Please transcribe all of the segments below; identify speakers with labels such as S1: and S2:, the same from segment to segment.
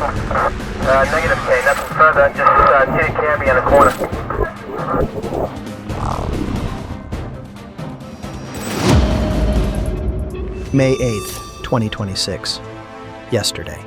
S1: Negative K, nothing further, just Kitty Camby in the corner.
S2: May 8th, 2026. Yesterday.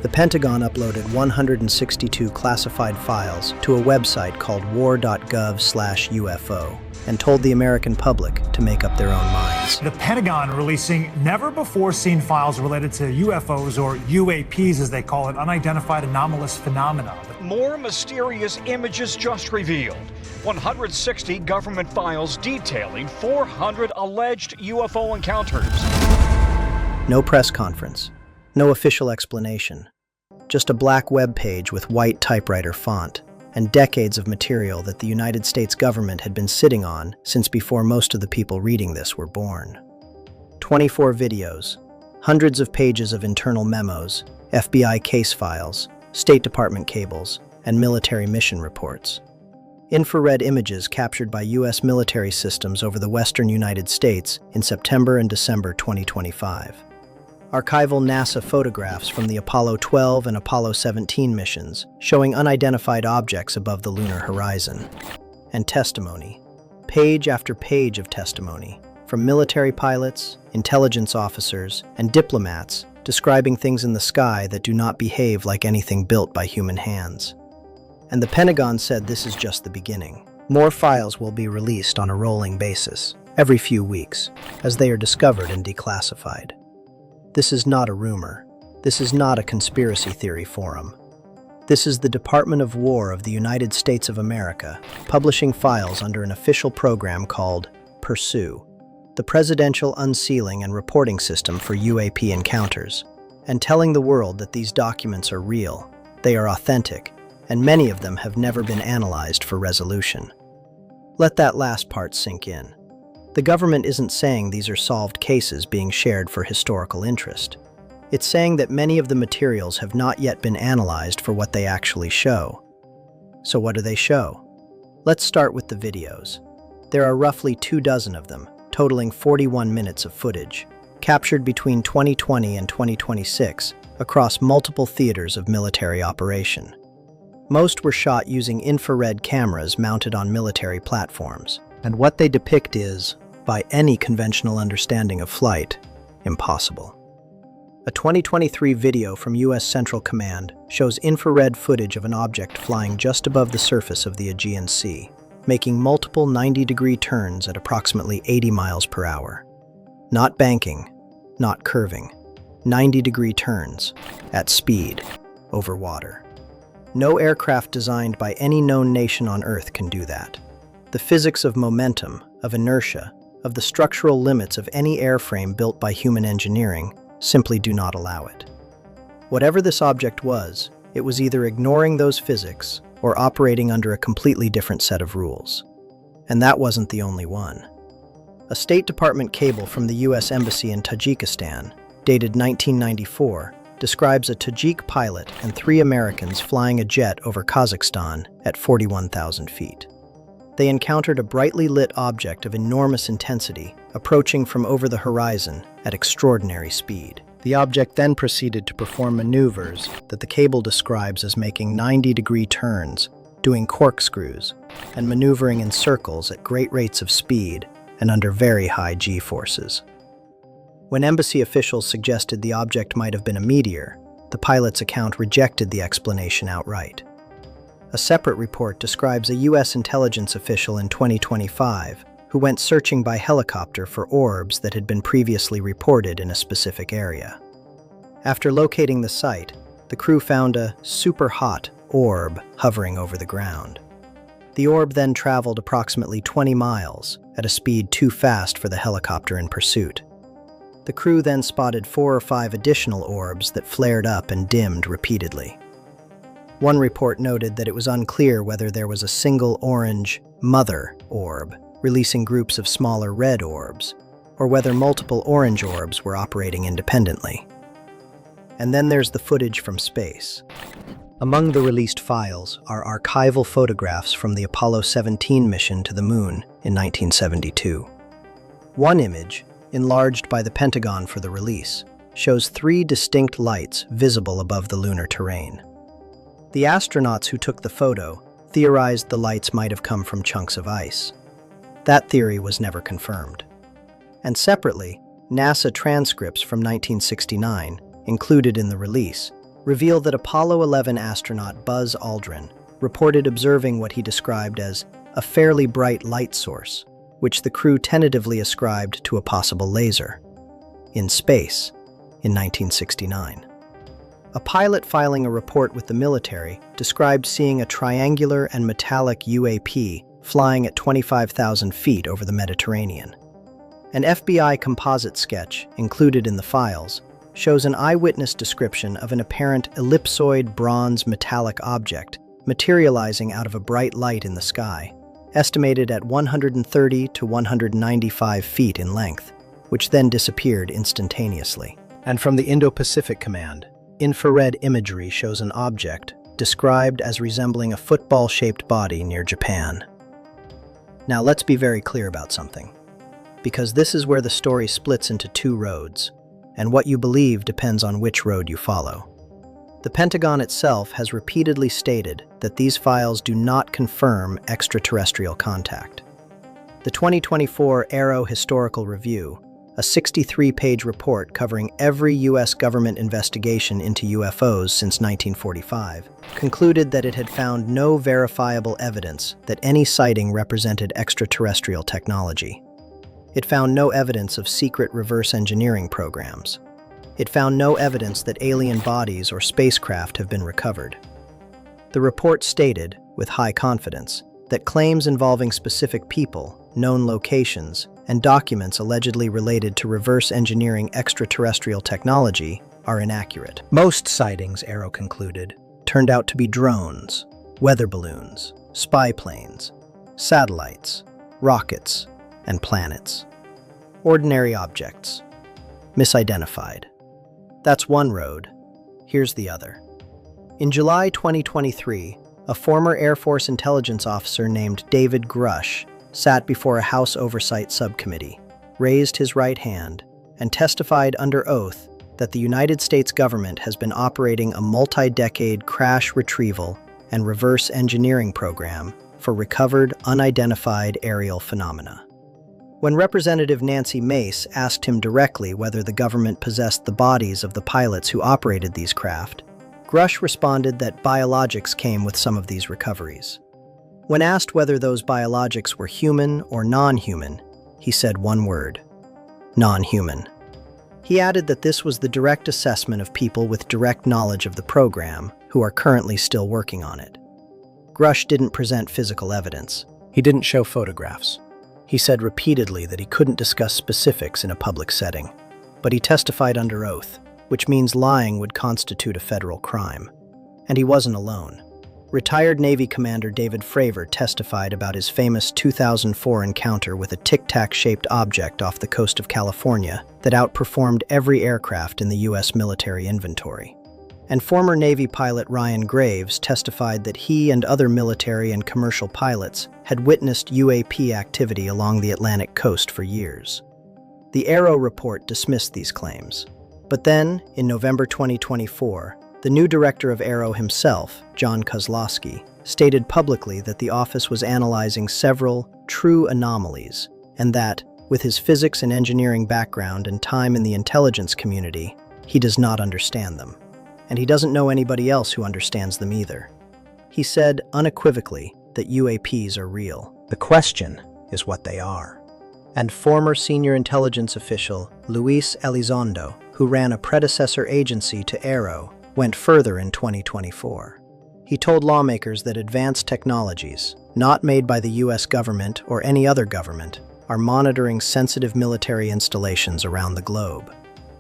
S2: The Pentagon uploaded 162 classified files to a website called war.gov/UFO and told the American public to make up their own minds.
S3: The Pentagon releasing never-before-seen files related to UFOs, or UAPs as they call it, unidentified anomalous phenomena.
S4: More mysterious images just revealed. 160 government files detailing 400 alleged UFO encounters.
S2: No press conference. No official explanation. Just a black web page with white typewriter font and decades of material that the United States government had been sitting on since before most of the people reading this were born. 24 videos, hundreds of pages of internal memos, FBI case files, State Department cables, and military mission reports. Infrared images captured by U.S. military systems over the western United States in September and December 2025. Archival NASA photographs from the Apollo 12 and Apollo 17 missions showing unidentified objects above the lunar horizon. And testimony. Page after page of testimony from military pilots, intelligence officers, and diplomats describing things in the sky that do not behave like anything built by human hands. And the Pentagon said this is just the beginning. More files will be released on a rolling basis, every few weeks, as they are discovered and declassified. This is not a rumor. This is not a conspiracy theory forum. This is the Department of War of the United States of America, publishing files under an official program called Pursue, the Presidential Unsealing and Reporting System for UAP Encounters, and telling the world that these documents are real, they are authentic, and many of them have never been analyzed for resolution. Let that last part sink in. The government isn't saying these are solved cases being shared for historical interest. It's saying that many of the materials have not yet been analyzed for what they actually show. So what do they show? Let's start with the videos. There are roughly 24 of them, totaling 41 minutes of footage, captured between 2020 and 2026 across multiple theaters of military operation. Most were shot using infrared cameras mounted on military platforms, and what they depict is, by any conventional understanding of flight, impossible. A 2023 video from U.S. Central Command shows infrared footage of an object flying just above the surface of the Aegean Sea, making multiple 90-degree turns at approximately 80 miles per hour. Not banking, not curving, 90-degree turns, at speed, over water. No aircraft designed by any known nation on Earth can do that. The physics of momentum, of inertia, of the structural limits of any airframe built by human engineering simply do not allow it. Whatever this object was, it was either ignoring those physics or operating under a completely different set of rules. And that wasn't the only one. A State Department cable from the U.S. Embassy in Tajikistan, dated 1994, describes a Tajik pilot and 3 Americans flying a jet over Kazakhstan at 41,000 feet. They encountered a brightly lit object of enormous intensity, approaching from over the horizon at extraordinary speed. The object then proceeded to perform maneuvers that the cable describes as making 90-degree turns, doing corkscrews, and maneuvering in circles at great rates of speed and under very high G-forces. When embassy officials suggested the object might have been a meteor, the pilot's account rejected the explanation outright. A separate report describes a U.S. intelligence official in 2025 who went searching by helicopter for orbs that had been previously reported in a specific area. After locating the site, the crew found a super hot orb hovering over the ground. The orb then traveled approximately 20 miles at a speed too fast for the helicopter in pursuit. The crew then spotted 4 or 5 additional orbs that flared up and dimmed repeatedly. One report noted that it was unclear whether there was a single orange mother orb releasing groups of smaller red orbs, or whether multiple orange orbs were operating independently. And then there's the footage from space. Among the released files are archival photographs from the Apollo 17 mission to the Moon in 1972. One image, enlarged by the Pentagon for the release, shows 3 distinct lights visible above the lunar terrain. The astronauts who took the photo theorized the lights might have come from chunks of ice. That theory was never confirmed. And separately, NASA transcripts from 1969, included in the release, reveal that Apollo 11 astronaut Buzz Aldrin reported observing what he described as a fairly bright light source, which the crew tentatively ascribed to a possible laser, in space, in 1969. A pilot filing a report with the military described seeing a triangular and metallic UAP flying at 25,000 feet over the Mediterranean. An FBI composite sketch, included in the files, shows an eyewitness description of an apparent ellipsoid bronze metallic object materializing out of a bright light in the sky, estimated at 130 to 195 feet in length, which then disappeared instantaneously. And from the Indo-Pacific Command, infrared imagery shows an object described as resembling a football-shaped body near Japan. Now let's be very clear about something, because this is where the story splits into 2 roads, and what you believe depends on which road you follow. The Pentagon itself has repeatedly stated that these files do not confirm extraterrestrial contact. The 2024 Aero Historical Review, a 63-page report covering every U.S. government investigation into UFOs since 1945, concluded that it had found no verifiable evidence that any sighting represented extraterrestrial technology. It found no evidence of secret reverse engineering programs. It found no evidence that alien bodies or spacecraft have been recovered. The report stated, with high confidence, that claims involving specific people, known locations, and documents allegedly related to reverse engineering extraterrestrial technology are inaccurate. Most sightings, Aero concluded, turned out to be drones, weather balloons, spy planes, satellites, rockets, and planets. Ordinary objects. Misidentified. That's one road. Here's the other. In July 2023, a former Air Force intelligence officer named David Grush sat before a House Oversight Subcommittee, raised his right hand, and testified under oath that the United States government has been operating a multi-decade crash retrieval and reverse engineering program for recovered, unidentified aerial phenomena. When Representative Nancy Mace asked him directly whether the government possessed the bodies of the pilots who operated these craft, Grush responded that biologics came with some of these recoveries. When asked whether those biologics were human or non-human, he said one word: non-human. He added that this was the direct assessment of people with direct knowledge of the program who are currently still working on it. Grush didn't present physical evidence. He didn't show photographs. He said repeatedly that he couldn't discuss specifics in a public setting, but he testified under oath, which means lying would constitute a federal crime. And he wasn't alone. Retired Navy Commander David Fravor testified about his famous 2004 encounter with a tic-tac-shaped object off the coast of California that outperformed every aircraft in the U.S. military inventory. And former Navy pilot Ryan Graves testified that he and other military and commercial pilots had witnessed UAP activity along the Atlantic coast for years. The Aero report dismissed these claims. But then, in November 2024, the new director of Aero himself, John Kozlowski, stated publicly that the office was analyzing several true anomalies, and that, with his physics and engineering background and time in the intelligence community, he does not understand them. And he doesn't know anybody else who understands them either. He said unequivocally that UAPs are real. The question is what they are. And former senior intelligence official Luis Elizondo, who ran a predecessor agency to Aero, went further in 2024. He told lawmakers that advanced technologies, not made by the U.S. government or any other government, are monitoring sensitive military installations around the globe.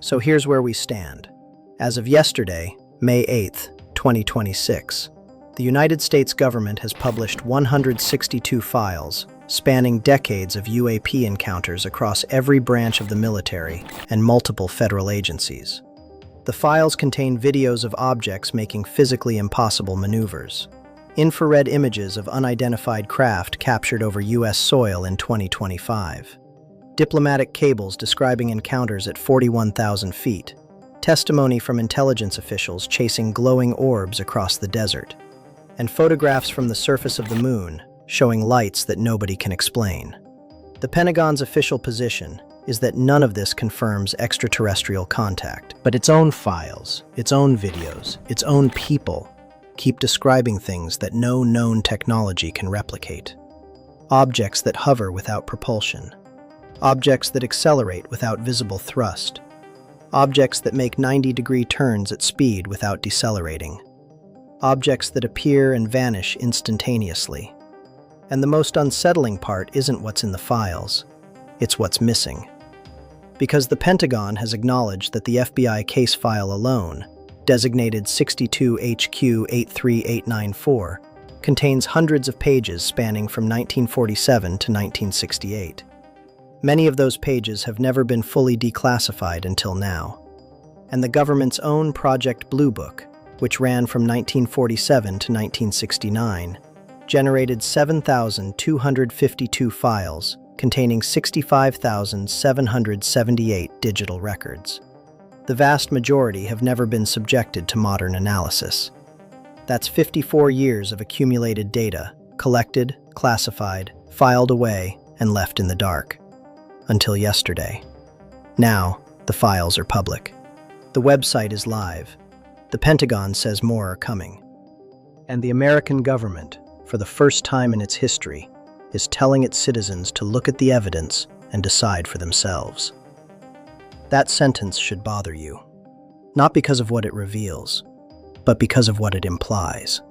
S2: So here's where we stand. As of yesterday, May 8, 2026, the United States government has published 162 files spanning decades of UAP encounters across every branch of the military and multiple federal agencies. The files contain videos of objects making physically impossible maneuvers, infrared images of unidentified craft captured over U.S. soil in 2025, diplomatic cables describing encounters at 41,000 feet, testimony from intelligence officials chasing glowing orbs across the desert, and photographs from the surface of the moon showing lights that nobody can explain. The Pentagon's official position is that none of this confirms extraterrestrial contact, but its own files, its own videos, its own people keep describing things that no known technology can replicate. Objects that hover without propulsion, objects that accelerate without visible thrust, objects that make 90-degree turns at speed without decelerating, objects that appear and vanish instantaneously. And the most unsettling part isn't what's in the files, it's what's missing. Because the Pentagon has acknowledged that the FBI case file alone, designated 62HQ83894, contains hundreds of pages spanning from 1947 to 1968. Many of those pages have never been fully declassified until now. And the government's own Project Blue Book, which ran from 1947 to 1969, generated 7,252 files containing 65,778 digital records. The vast majority have never been subjected to modern analysis. That's 54 years of accumulated data, collected, classified, filed away, and left in the dark. Until yesterday. Now, the files are public. The website is live. The Pentagon says more are coming. And the American government, for the first time in its history, is telling its citizens to look at the evidence and decide for themselves. That sentence should bother you, not because of what it reveals, but because of what it implies.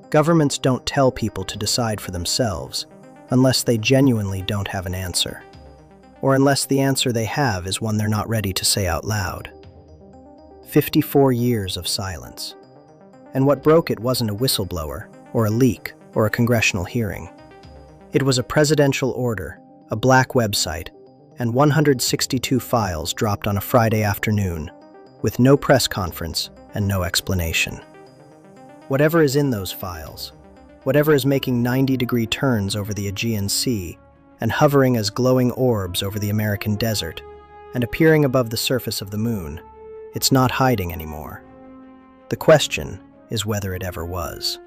S2: Governments don't tell people to decide for themselves unless they genuinely don't have an answer, or unless the answer they have is one they're not ready to say out loud. 54 years of silence. And what broke it wasn't a whistleblower, or a leak, or a congressional hearing. It was a presidential order, a black website, and 162 files dropped on a Friday afternoon, with no press conference and no explanation. Whatever is in those files, whatever is making 90-degree turns over the Aegean Sea and hovering as glowing orbs over the American desert and appearing above the surface of the moon, it's not hiding anymore. The question is whether it ever was.